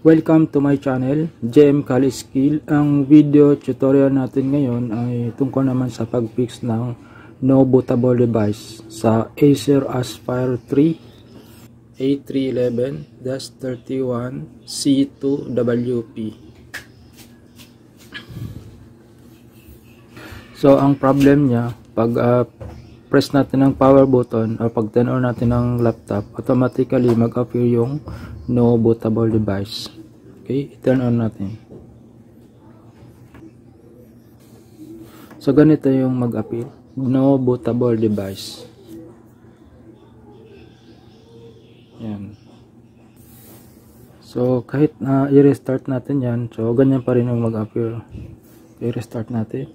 Welcome to my channel, JM Kali Skill. Ang video tutorial natin ngayon ay tungkol naman sa pag-fix ng no bootable device sa Acer Aspire 3 A311-31C2WP. So ang problem niya, pag press natin ng power button o pag turn on natin ng laptop, automatically mag-appear yung no bootable device. Okay, turn on natin. So ganito yung mag-appear, no bootable device. Yan. So kahit i-restart natin yan, so ganyan pa rin yung mag-appear. I-restart natin.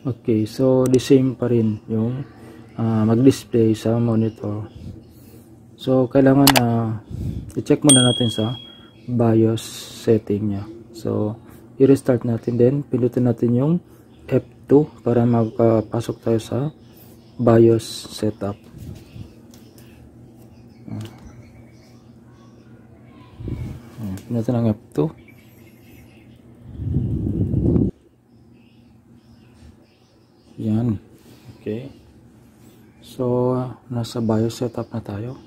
Okay, so the same pa rin yung mag-display sa monitor. So kailangan i-check muna natin sa BIOS setting nya. So i-restart natin, din pindutin natin yung F2 para magpasok tayo sa BIOS setup. Pindutin ang F2. Yan. Okay. So, nasa BIOS setup na tayo.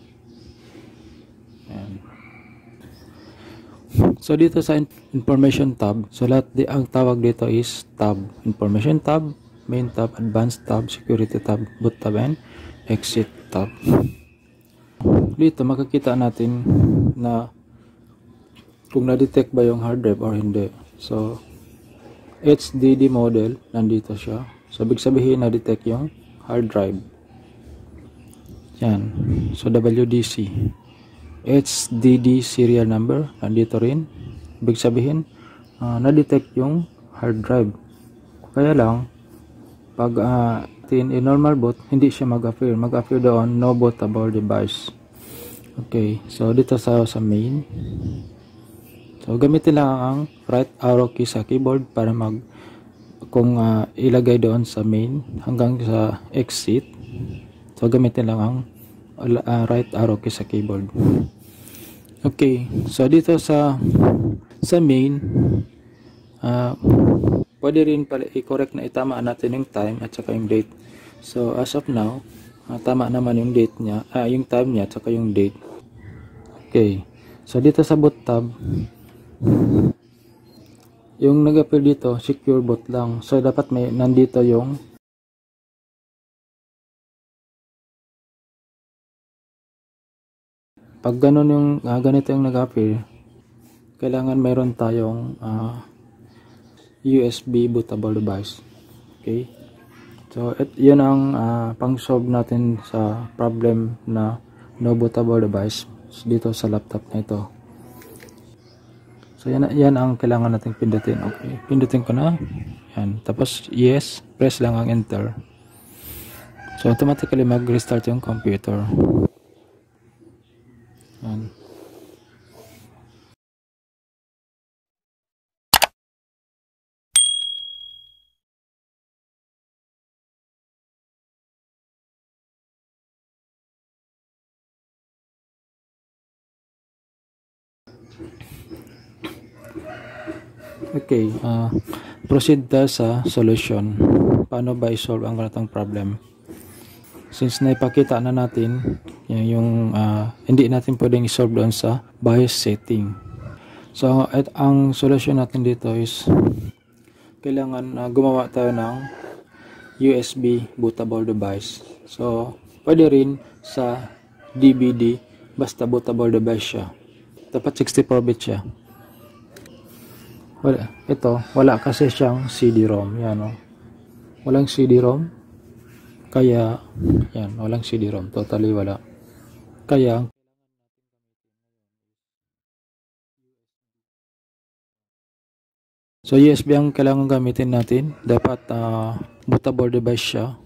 Yan. So, dito sa information tab, so ang tawag dito is tab. Information tab, main tab, advanced tab, security tab, boot tab, and exit tab. Dito, makikita natin na kung na-detect ba yung hard drive or hindi. So, HDD model, nandito siya. So, ibig sabihin na-detect yung hard drive. Yan. So, WDC. HDD serial number, nandito rin. Ibig sabihin, na-detect yung hard drive. Kaya lang, pag in normal boot, hindi siya mag-appear. Mag-appear doon, no bootable device. Okay. So, dito sa main. So, gamitin lang ang right arrow key sa keyboard para kung ilagay doon sa main hanggang sa exit. So, gamitin lang ang right arrow key sa keyboard. Okay. So, dito sa main, pwede rin pala i-correct na itama natin yung time at saka yung date. So, as of now, tama naman yung date niya, yung time niya at saka yung date. Okay. So, dito sa boot tab, yung nag-appear dito, secure boot lang. So, dapat may nandito yung pag ganun yung ganito yung nag-appear, kailangan mayroon tayong USB bootable device. Okay? So, yun ang pang-solve natin sa problem na no bootable device dito sa laptop na ito. So, yan ang kailangan natin pindutin. Okay. Pindutin ko na. Yan. Tapos, yes. Press lang ang enter. So, automatically mag-restart yung computer. Yan. Okay, proceed tayo sa solution. Paano ba i-solve ang ganitong problem? Since naipakita na natin yung hindi natin pwedeng i-solve doon sa BIOS setting. So, ang solution natin dito is kailangan gumawa tayo ng USB bootable device. So, pwede rin sa DVD basta bootable device siya. Dapat 64-bit siya. Wala kasi siyang CD-ROM. Yan, oh. Walang CD-ROM. Kaya, yan, walang CD-ROM. Totally wala. Kaya, so USB ang kailangan gamitin natin. Dapat bootable device siya.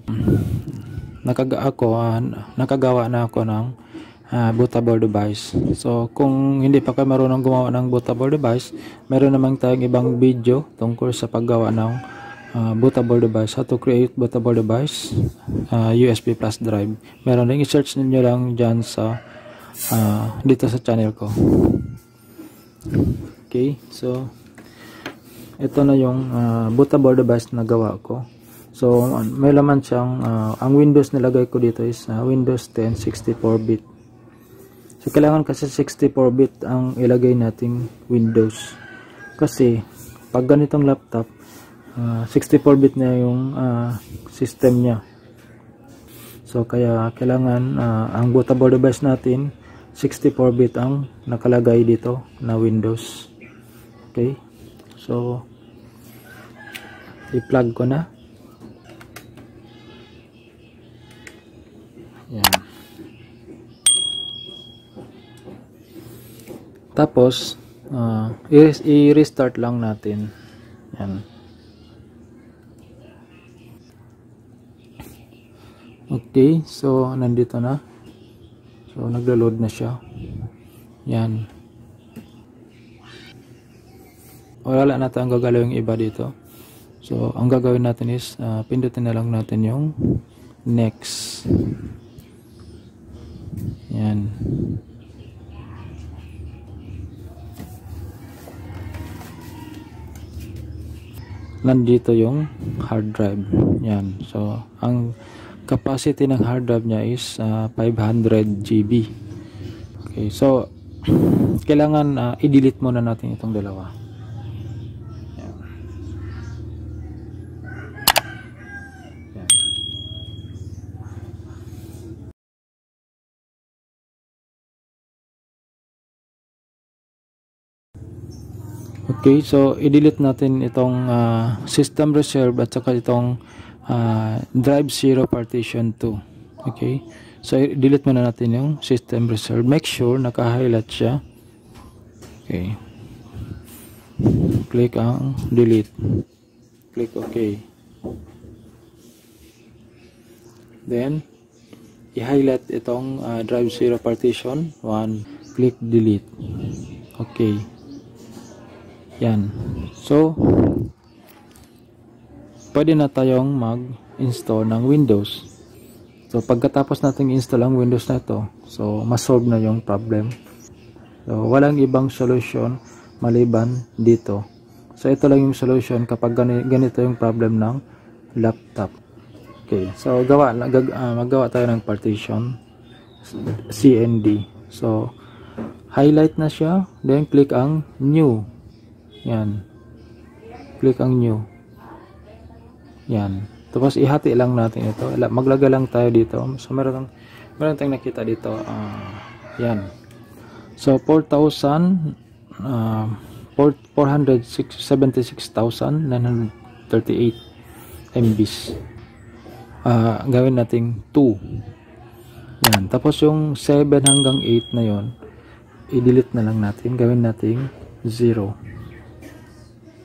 Nakagawa na ako ng bootable device. So, kung hindi pa kayo marunong gumawa ng bootable device, meron namang tayong ibang video tungkol sa paggawa ng bootable device, how to create bootable device, USB flash drive. Meron din, i-search niyo lang dyan sa dito sa channel ko. Okay, so ito na yung bootable device na gawa ko. So may laman siyang ang Windows nilagay ko dito is Windows 10 64-bit. So kailangan kasi 64-bit ang ilagay nating Windows, kasi pag ganitong laptop 64-bit na yung system niya. So kaya kailangan ang bootable device natin 64-bit ang nakalagay dito na Windows. Okay, so i-plug ko na. Yan. Tapos i-restart lang natin. Yan. Okay, so nandito na. So naglo-load na siya. Yan. Wala natin ang gagawin yung iba dito. So ang gagawin natin is pindutin na lang natin yung next. Yan. Nandito yung hard drive. Yan. So ang capacity ng hard drive niya is 500 GB. Okay, so kailangan i-delete muna natin itong dalawa. Yan. Yan. Okay, so i-delete natin itong system reserve at saka itong drive 0 partition 2. Okay, so i-delete muna natin yung system reserve. Make sure naka-highlight siya. Okay, click ang delete, click OK, then i-highlight itong drive 0 partition 1, click delete. Okay, yan. So pwede na tayong mag-install ng Windows. So pagkatapos nating install ang Windows na ito, so ma-solve na yung problem. So walang ibang solution maliban dito. So ito lang yung solution kapag ganito yung problem ng laptop. Okay, so maggawa tayo ng partition CND. So highlight na siya, then click ang new. Yan. Click ang new. Yan. Tapos ihati lang natin ito. Maglagay lang tayo dito. So meron tayong nakita dito. Yan. So 476,938 MBs. Gawin nating 2. Yan. Tapos yung 7 hanggang 8 na yon, i-delete na lang natin. Gawin nating 0.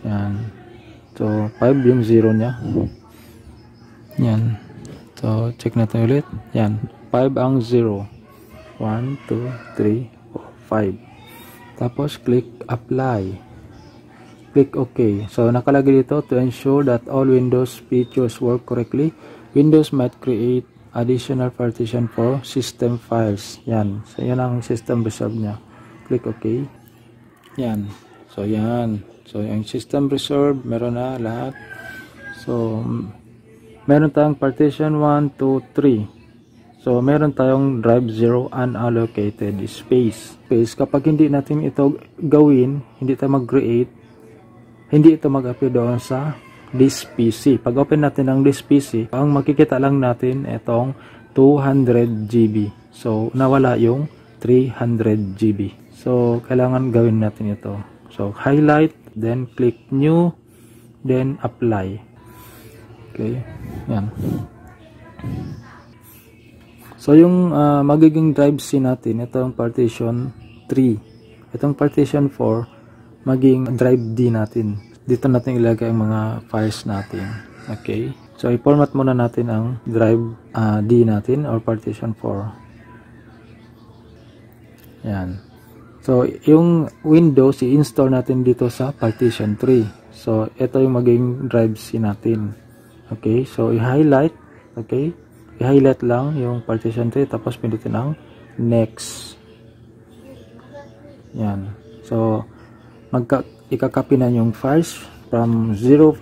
Yan. So 5 yung 0 nya. Yan. So check natin ulit. Yan. 5 ang 0. 1, 2, 3, 4, 5. Tapos click apply. Click OK. So nakalagay dito, to ensure that all Windows features work correctly, Windows might create additional partition for system files. Yan. So yan ang system reserve nya. Click OK. Yan. So yan. So yung system reserve meron na lahat. So meron tayong partition 1, 2, 3. So meron tayong drive 0 unallocated space. Kapag hindi natin ito gawin, hindi tayo mag-create, hindi ito mag-appear doon sa this PC. Pag open natin ang this PC, ang makikita lang natin itong 200 GB. So nawala yung 300 GB. So kailangan gawin natin ito. So highlight, then click new, then apply. Okay, yan. So yung magiging drive C natin, itong partition 3. Itong partition 4 maging drive D natin. Dito natin ilagay ang mga files natin. Okay, so i-format muna natin ang drive D natin or partition 4. Yan. So yung Windows i-install natin dito sa partition 3. So, ito yung maging drive C natin. Okay, so i-highlight. Okay, i-highlight lang yung partition tree, tapos pindutin ang next. Yan. So, ikakopy na yung files from 0%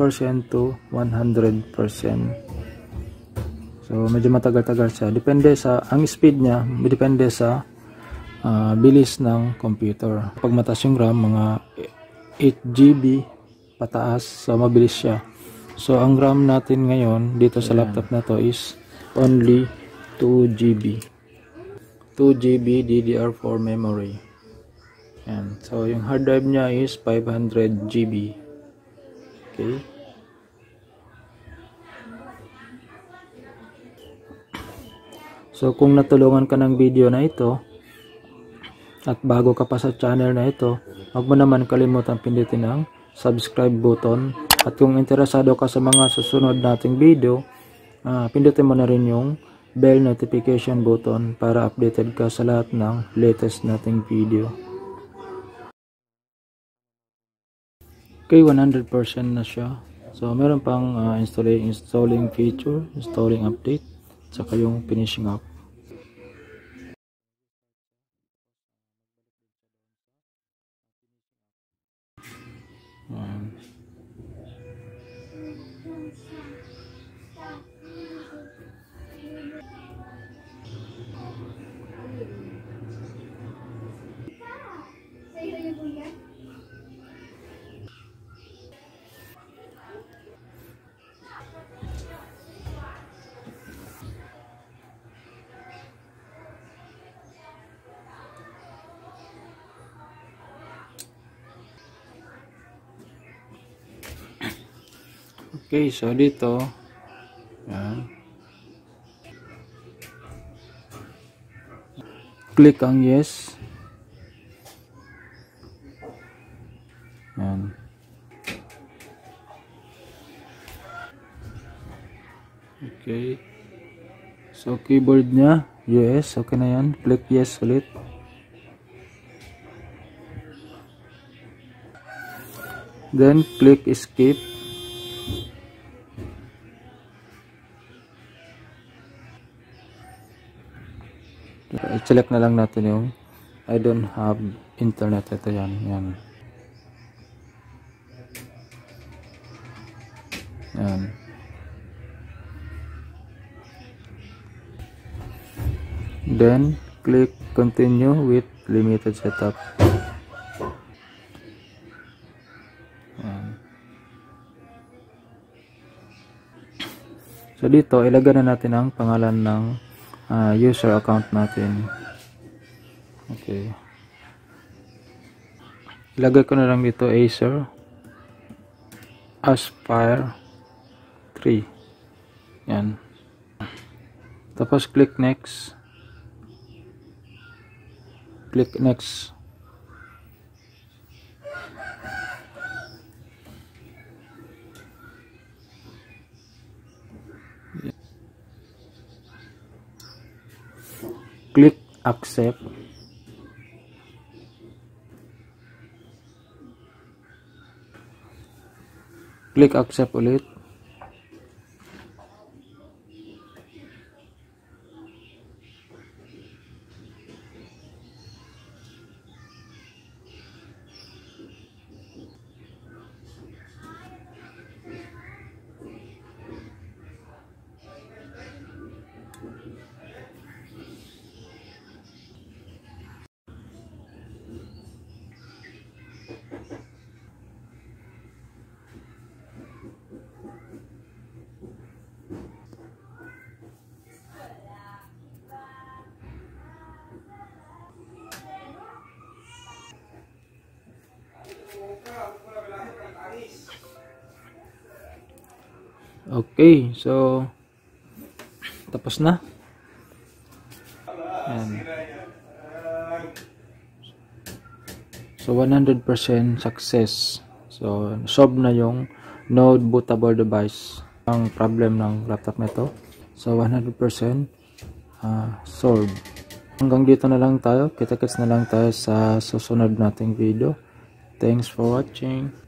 to 100%. So, medyo matagal-tagal siya. Depende sa, ang speed niya, depende sa bilis ng computer. Pag mataas yung RAM, mga 8 GB pataas, so mabilis siya. So, ang RAM natin ngayon, dito sa laptop na to is only 2 GB. 2 GB DDR4 memory. Yan. So, yung hard drive niya is 500 GB. Okay. So, kung natulungan ka ng video na ito, at bago ka pa sa channel na ito, huwag mo naman kalimutan pindutin ang subscribe button. At kung interesado ka sa mga susunod nating video, pindutin mo na rin yung bell notification button para updated ka sa lahat ng latest nating video. Okay, 100% na siya. So, meron pang installing feature, installing update, saka yung finishing up. Okay, so dito, yan. Click ang yes. Yan. Okay. So, keyboard niya, yes, okay na yan. Click yes ulit. Then, click escape. I-select na lang natin yung I don't have internet. Ito yan. Yan. Yan. Then, click continue with limited setup. Yan. So, dito, ilagay na natin ang pangalan ng user account natin. Okay. Ilagay ko na lang dito Acer Aspire 3. Yan. Tapos click next. Click next. Click accept. Click accept ulit. Okay, so tapos na. Ayan. So 100% success. So solve na yung node bootable device ang problem ng laptop nito. So 100% solved. Hanggang dito na lang tayo. Kita-kits na lang tayo sa susunod nating video. Thanks for watching.